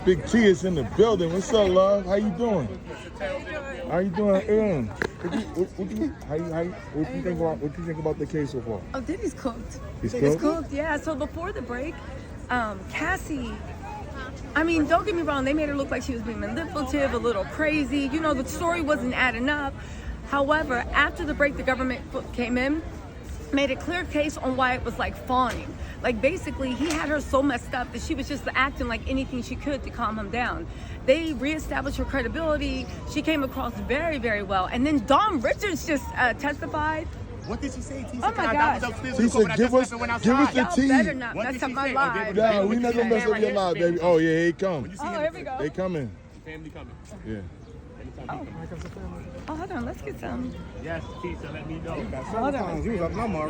Big T is in the building. What's up, love? How you doing? How you doing? What you think about the case so far? Oh, Diddy's cooked. He's It's cooked, yeah. So before the break, Cassie, I mean, don't get me wrong, they made her look like she was being manipulative, a little crazy. You know, the story wasn't adding up. However, after the break, the government came in, made a clear case on why it was like fawning. Like basically, he had her so messed up that she was just acting like anything she could to calm him down. They reestablished her credibility. She came across very, very well. And then Dawn Richards just testified. What did she say, Tisa? Oh my God. Tisa, give us the tea. Better not mess up my live. Nah, we not gonna mess up your live, baby. Oh yeah, here he come. Oh, here we go. They coming. Family coming. Yeah. Oh, hold on, let's get some. Yes, Tisa, let me know.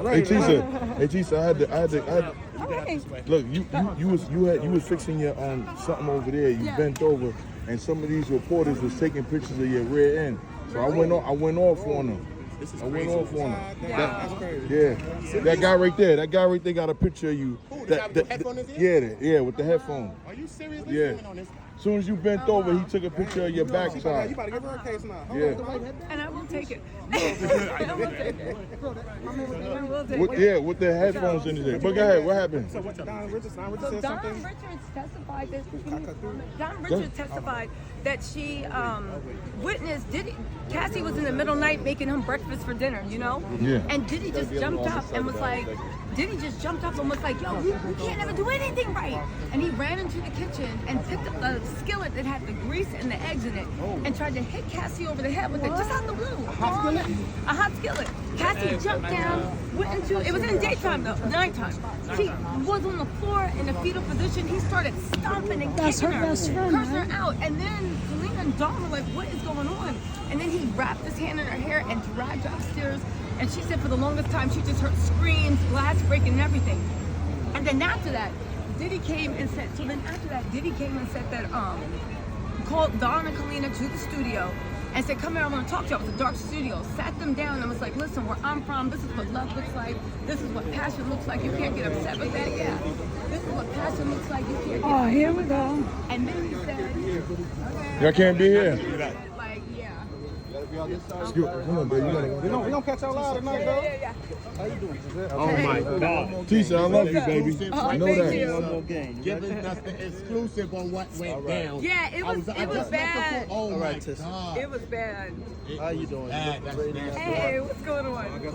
Hey Tisa, I had to. Okay. Look, you was fixing your something over there. You bent over, and some of these reporters was taking pictures of your rear end. So I went off on them. I went off on them. That's crazy. Yeah, that guy right there got a picture of you. The headphone is in? Yeah, with the headphone. Are you seriously Yeah. on this? As soon as you bent over, he took a picture of your backside. You about to give her a case now. Yeah. And I will take it. I will take it. I will take it. Yeah, with the headphones in there. But go ahead, what happened? So what's up? Don Richards So said Don something. Richards testified that she witnessed Cassie was in the middle of the night making him breakfast for dinner, you know? Yeah. And Diddy just jumped up and was like, yo, we can't ever do anything right. And he ran into the kitchen and picked up the skillet that had the grease and the eggs in it and tried to hit Cassie over the head with it, just out the blue. A hot skillet. Cassie jumped down, went into, it was in daytime though, nighttime. She was on the floor in a fetal position. He started stomping and kicking her, cursing her out. And then Kalina and Dawn were like, what is going on? And then he wrapped his hand in her hair and dragged her upstairs. And she said for the longest time, she just heard screams, glass breaking and everything. And then after that, Diddy came and said that, called Dawn and Kalina to the studio and said, come here, I want to talk to you. It was a dark studio. Sat them down and was like, listen, where I'm from, this is what love looks like. This is what passion looks like. You can't get upset with that. Yeah. This is what passion looks like. You can't get upset. Oh, here we go. And then he said, okay. Y'all can't be here. Like, yeah. Excuse me, come on, baby. We don't catch out loud tonight, though. Yeah. How you doing? Oh my God. Tisa, I love you, baby. I know thank that. you. One more game. Giving us the exclusive on what went down. Yeah, it was bad. Oh my God. It was bad. How you doing? Bad. That's nasty. Hey, what's going on? So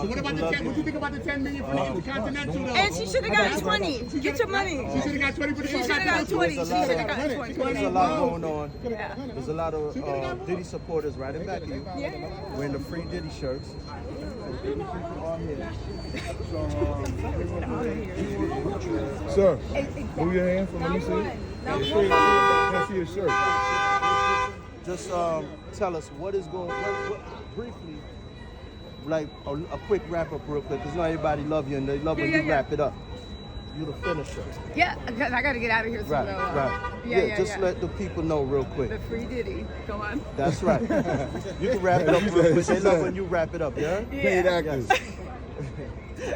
what about the 10? What do you think about the 10 million for the Intercontinental though? And she should have got 20. Get your money. She should have got 20 for the She should have got 20. She should have got 20. There's a lot going on. Yeah. There's a lot of Diddy supporters riding back at you. Yeah. Wearing the free Diddy shirts. Sir, move your hand from let me see it. Can't see his shirt. Just tell us what is going on, briefly, like a quick wrap up real quick, because not everybody love you and they love when you wrap it up. You're the finisher. Yeah, because I got to get out of here soon. Right, though. right. Yeah. Just let the people know real quick. The free Diddy. Go on. That's right. You can wrap it up real quick. They love when you wrap it up, yeah? Paid actors.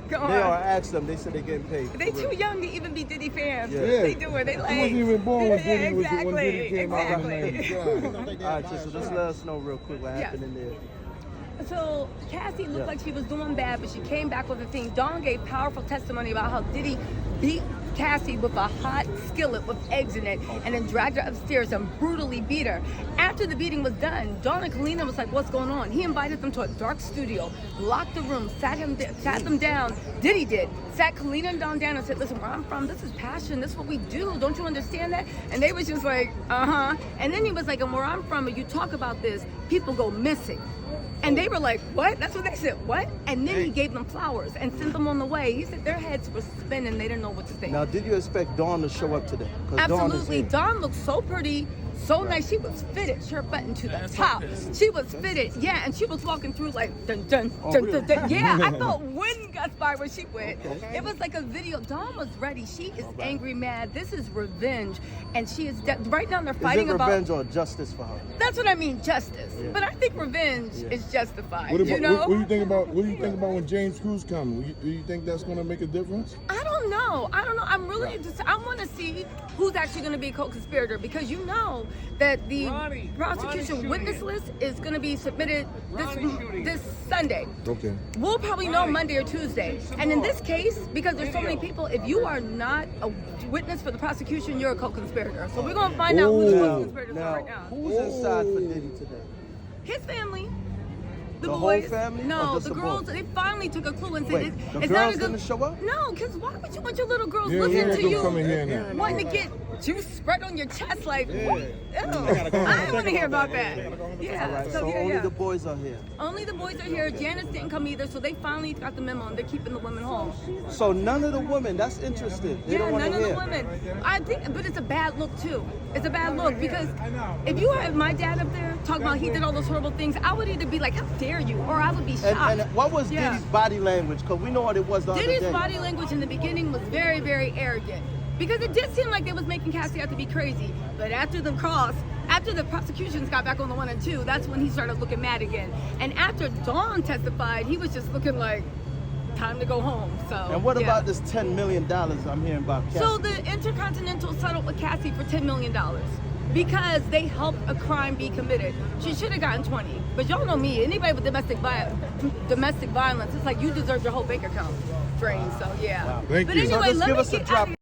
Go on. They are asked them. They said they're getting paid. They too young to even be Diddy fans. Yeah. They do it. They like. He wasn't even born when Diddy was Exactly. when Diddy came out in Exactly. 95. All right, so just let us know real quick what happened in there. So Cassie looked like she was doing bad, but she came back with a thing. Dawn gave powerful testimony about how Diddy beat Cassie with a hot skillet with eggs in it and then dragged her upstairs and brutally beat her. After the beating was done, Dawn and Kalina was like, what's going on? He invited them to a dark studio, locked the room, sat them down. Diddy did. Sat Kalina and Dawn down and said, listen, where I'm from, this is passion. This is what we do. Don't you understand that? And they was just like, uh-huh. And then he was like, and where I'm from, when you talk about this, people go missing. And they were like, what? That's what they said, what? And then he gave them flowers and sent them on the way. He said their heads were spinning. They didn't know what to think. Now, did you expect Dawn to show up today? Absolutely. Dawn looked so pretty, so nice. She was fitted, shirt button to the top. She was fitted, yeah, and she was walking through like, dun, dun, dun, dun, dun. Yeah, I thought wind got by where she went. It was like a video. Dawn was ready. She is angry, mad. This is revenge. And she is, right now they're fighting about. Is it revenge or justice for her? That's what I mean, justice. Yeah. But I think revenge is justified, What you know? What do you think about when James Cruz comes? Do you think that's going to make a difference? I don't know. I'm really I want to see who's actually going to be a co-conspirator, because you know that the prosecution witness list is going to be submitted this Sunday. Okay. We'll probably know Monday or Tuesday. And in this case, because there's so many people, if you are not a witness for the prosecution, you're a co-conspirator. So we're going to find out who's the co-conspirators are right now. Who's inside for Diddy today? His family. The whole boys. family? Or No, just the the girls. boys? They finally took a clue and said, Wait, the "It's girls not a good." didn't show up? No, because why would you want your little girls Yeah, looking we to don't you, come in here now. wanting to get juice spread on your chest? Like, ew. I don't want to hear about that. Yeah. All right, So, so yeah, only yeah. the boys are here. Only the boys are here. Janice didn't come either, so they finally got the memo and they're keeping the women home. So none of the women, that's interesting. They Yeah, don't want none to of hear. the women. I think, but it's a bad look too. It's a bad look because if you had my dad up there talking about he did all those horrible things, I would either be like, "How dare you?" or I would be shocked. And what was Yeah. Diddy's body language? Because we know what it was the other Diddy's day. body language in the beginning was very, very arrogant. Because it did seem like they was making Cassie out to be crazy. But after the prosecutions got back on the 1 and 2, that's when he started looking mad again. And after Dawn testified, he was just looking like, time to go home. So. And what yeah. about this $10 million I'm hearing about Cassie? So the Intercontinental settled with Cassie for $10 million. Because they helped a crime be committed. She should have gotten 20. But y'all know me, anybody with domestic violence, it's like you deserve your whole bank account drained. So yeah. Thank But you. anyway, So just let give me us a get drop. out of